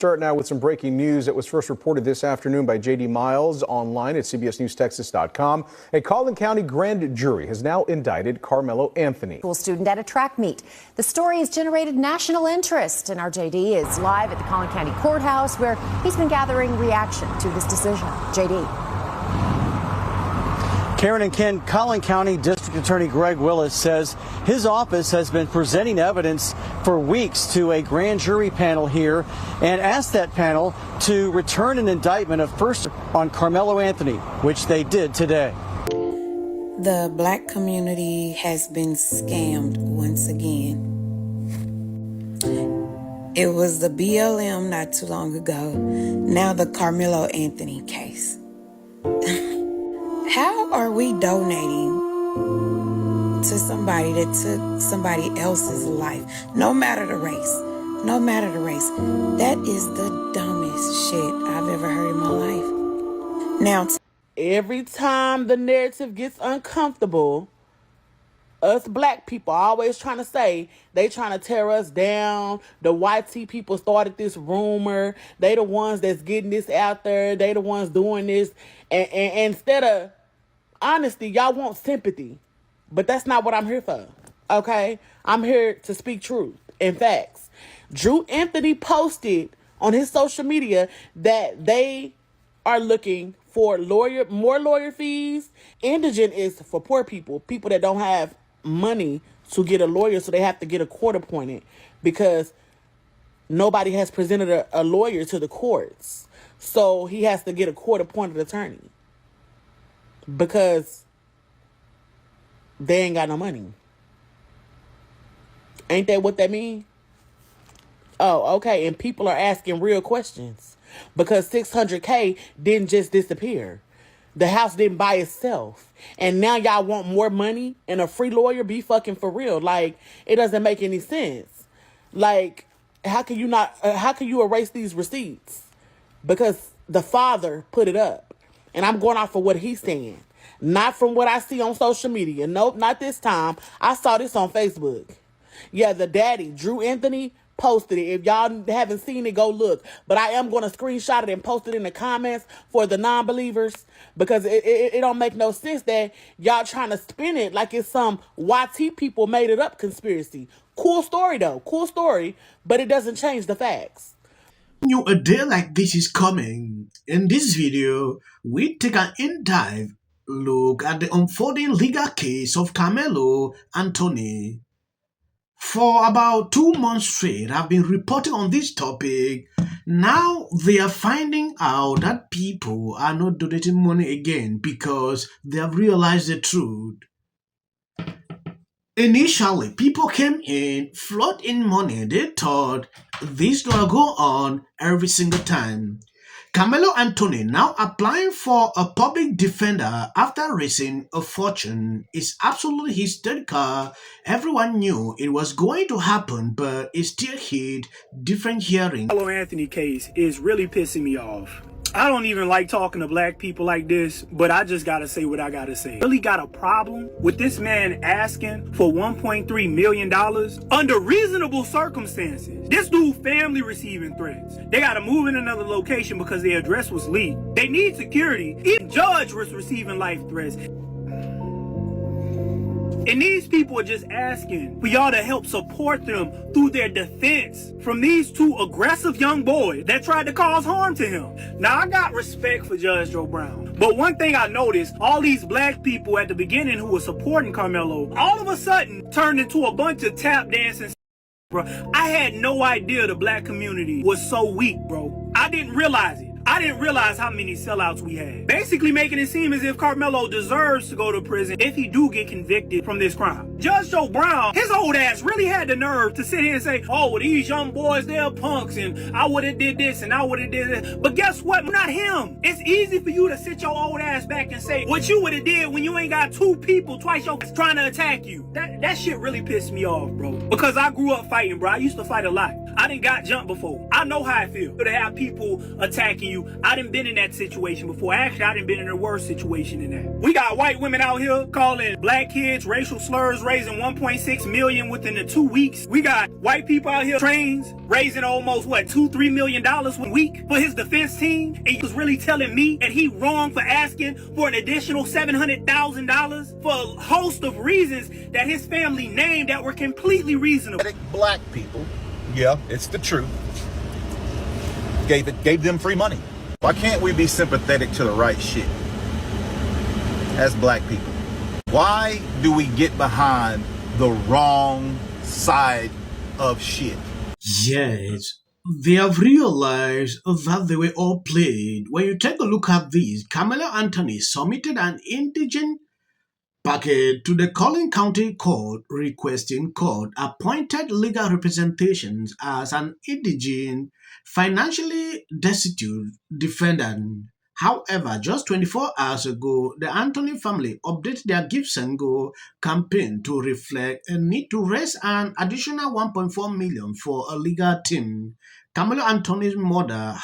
Start now with some breaking news that was first reported this afternoon by J.D. Miles online at cbsnewstexas.com. A Collin County grand jury has now indicted Karmelo Anthony. School student at a track meet. The story has generated national interest, and our J.D. is live at the Collin County Courthouse where he's been gathering reaction to this decision. J.D. Karen and Ken, Collin County District Attorney Greg Willis says his office has been presenting evidence for weeks to a grand jury panel here and asked that panel to return an indictment of first on Karmelo Anthony, which they did today. The black community has been scammed once again. It was the BLM not too long ago, now the Karmelo Anthony case. How are we donating to somebody that took somebody else's life? No matter the race. No matter the race. That is the dumbest shit I've ever heard in my life. Now, every time the narrative gets uncomfortable, us black people are always trying to say they trying to tear us down. The YT people started this rumor. They the ones that's getting this out there. They the ones doing this. And instead of honesty, y'all want sympathy. But that's not what I'm here for. Okay? I'm here to speak truth and facts. Drew Anthony posted on his social media that they are looking for more lawyer fees. Indigent is for poor people that don't have money to get a lawyer, so they have to get a court appointed because nobody has presented a lawyer to the courts. So he has to get a court appointed attorney because they ain't got no money. Ain't that what that mean? Oh, okay. And people are asking real questions because $600K didn't just disappear. The house didn't buy itself. And now y'all want more money and a free lawyer? Be fucking for real. Like, it doesn't make any sense. Like, how can you erase these receipts? Because the father put it up. And I'm going off of what he's saying. Not from what I see on social media. Nope, not this time. I saw this on Facebook. Yeah, the daddy, Drew Anthony, posted it. If y'all haven't seen it, go look. But I am going to screenshot it and post it in the comments for the non-believers because it don't make no sense that y'all trying to spin it like it's some YT people made it up conspiracy. Cool story, though. Cool story, but it doesn't change the facts. Knew a day like this is coming. In this video, we take an in-dive look at the unfolding legal case of Karmelo Anthony. For about 2 months straight, I've been reporting on this topic. Now they are finding out that people are not donating money again because they have realized the truth. Initially, people came in, float in money. They thought this will go on every single time. Karmelo Anthony now applying for a public defender after raising a fortune is absolutely hysterical. Everyone knew it was going to happen, but it still hit different hearings. The Karmelo Anthony case is really pissing me off. I don't even like talking to black people like this, but I just gotta say what I gotta say. Really got a problem with this man asking for $1.3 million under reasonable circumstances. This dude family receiving threats. They gotta move in another location because their address was leaked. They need security. Even judge was receiving life threats. And these people are just asking for y'all to help support them through their defense from these two aggressive young boys that tried to cause harm to him. Now, I got respect for Judge Joe Brown. But one thing I noticed, all these black people at the beginning who were supporting Karmelo, all of a sudden turned into a bunch of tap dancing. Bro, I had no idea the black community was so weak, bro. I didn't realize it. I didn't realize how many sellouts we had. Basically making it seem as if Karmelo deserves to go to prison if he do get convicted from this crime. Judge Joe Brown, his old ass really had the nerve to sit here and say, oh, well, these young boys, they're punks, and I would have did this, and I would have did this. But guess what? Not him. It's easy for you to sit your old ass back and say what you would have did when you ain't got two people twice your trying to attack you. That shit really pissed me off, bro. Because I grew up fighting, bro. I used to fight a lot. I done got jumped before. I know how I feel to have people attacking you. I done been in that situation before. Actually, I done been in a worse situation than that. We got white women out here calling black kids racial slurs, raising 1.6 million within the 2 weeks. We got white people out here, trains, raising almost, $2-3 million a week for his defense team. And he was really telling me that he wrong for asking for an additional $700,000 for a host of reasons that his family named that were completely reasonable. Black people, yeah, it's the truth, gave them free money. Why can't we be sympathetic to the right shit as black people? Why do we get behind the wrong side of shit? Yes, they have realized that they were all played. When you take a look at this, Karmelo Anthony submitted an indigent packet to the Collin County Court requesting court-appointed legal representations as an indigent, financially destitute defendant. However, just 24 hours ago, the Anthony family updated their Give and Go campaign to reflect a need to raise an additional $1.4 million for a legal team. Karmelo Anthony's mother,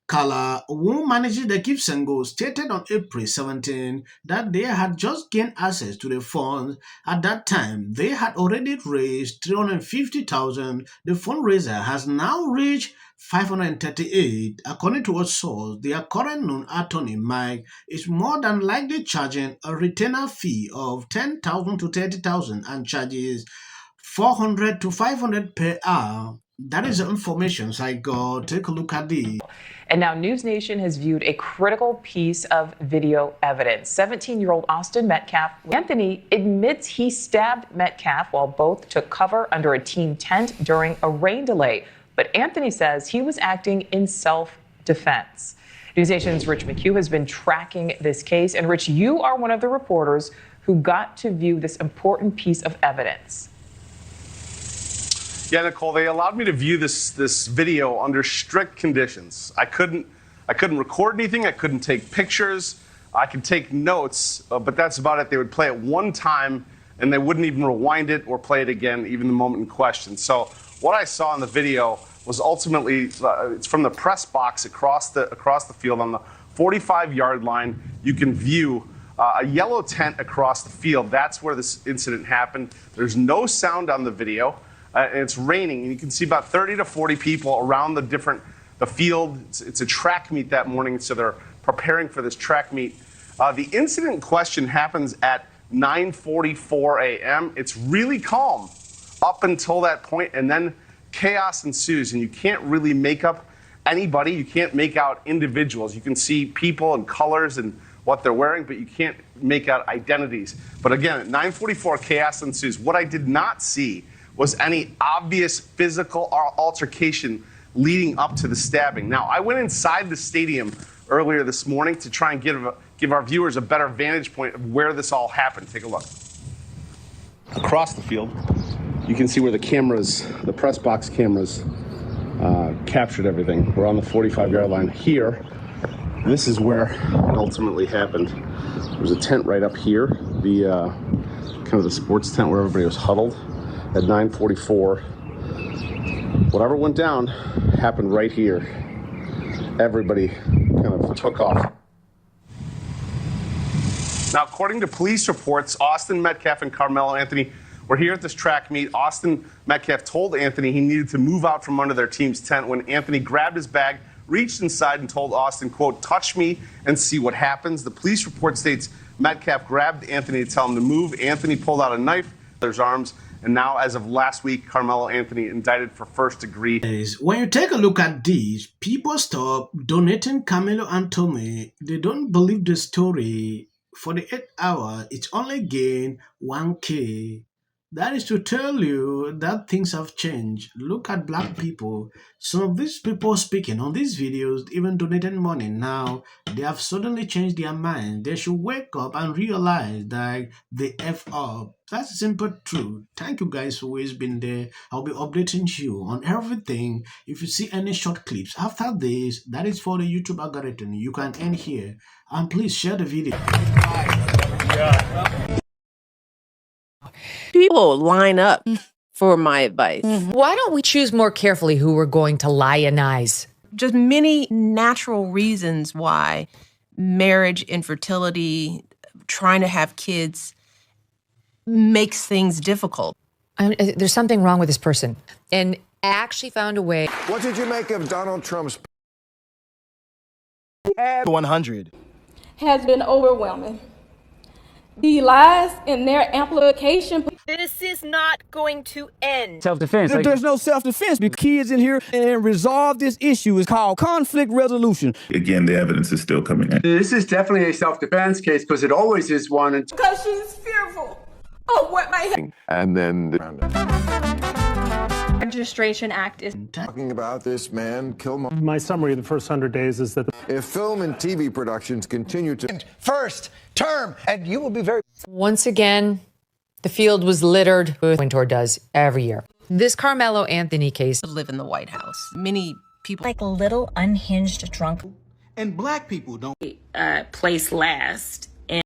Kala, who manages the Give and Go, stated on April 17 that they had just gained access to the funds. At that time, they had already raised $350,000. The fundraiser has now reached $538. According to a source, their current known attorney, Mike, is more than likely charging a retainer fee of $10,000 to $30,000 and charges $400 to $500 per hour. That is the information I got. Take a look at this. And now News Nation has viewed a critical piece of video evidence. 17-year-old Austin Metcalf Anthony admits he stabbed Metcalf while both took cover under a team tent during a rain delay. But Anthony says he was acting in self-defense. News Nation's Rich McHugh has been tracking this case. And Rich, you are one of the reporters who got to view this important piece of evidence. Yeah, Nicole, they allowed me to view this video under strict conditions. I couldn't record anything. I couldn't take pictures. I could take notes, but that's about it. They would play it one time, and they wouldn't even rewind it or play it again, even the moment in question. So what I saw in the video was ultimately it's from the press box across the field on the 45-yard line. You can view a yellow tent across the field. That's where this incident happened. There's no sound on the video. And it's raining, and you can see about 30 to 40 people around the field. It's a track meet that morning, so they're preparing for this track meet. The incident in question happens at 9:44 a.m. It's really calm up until that point, and then chaos ensues, and you can't really make up anybody. You can't make out individuals. You can see people and colors and what they're wearing, but you can't make out identities. But again, at 9:44, chaos ensues. What I did not see was any obvious physical altercation leading up to the stabbing. Now, I went inside the stadium earlier this morning to try and give our viewers a better vantage point of where this all happened. Take a look. Across the field, you can see where the press box cameras captured everything. We're on the 45-yard line here. This is where it ultimately happened. There's a tent right up here, the kind of the sports tent where everybody was huddled. At 9:44, whatever went down happened right here. Everybody kind of took off. Now, according to police reports, Austin Metcalf and Karmelo Anthony were here at this track meet. Austin Metcalf told Anthony he needed to move out from under their team's tent when Anthony grabbed his bag, reached inside, and told Austin, quote, "Touch me and see what happens." The police report states Metcalf grabbed Anthony to tell him to move. Anthony pulled out a knife, his arms. And now, as of last week, Karmelo Anthony indicted for first degree. When you take a look at this, people stop donating Karmelo Anthony. They don't believe the story. For the 8 hours, it's only gained $1K. That is to tell you that things have changed. Look at black people. Some of these people speaking on these videos, even donating money now, they have suddenly changed their mind. They should wake up and realize that they F up. That's a simple truth. Thank you guys for always being there. I'll be updating you on everything. If you see any short clips after this, that is for the YouTube algorithm. You can end here. And please share the video. People line up for my advice. Why don't we choose more carefully who we're going to lionize? Just many natural reasons why marriage, infertility, trying to have kids makes things difficult. There's something wrong with this person. And actually found a way. What did you make of Donald Trump's 100? Has been overwhelming. The lies in their amplification. This is not going to end. Self-defense. There's no self-defense because kids in here and resolve this issue is called conflict resolution. Again, the evidence is still coming in. This is definitely a self-defense case because it always is one. Because she's fearful of what may happen. and then the Registration Act is talking about this man, Killmonger. My summary of the first 100 days is that if film and TV productions continue to first term, and you will be very. Once again, the field was littered with Wintour does every year. This Karmelo Anthony case. Live in the White House. Many people like a little unhinged drunk. And black people don't place last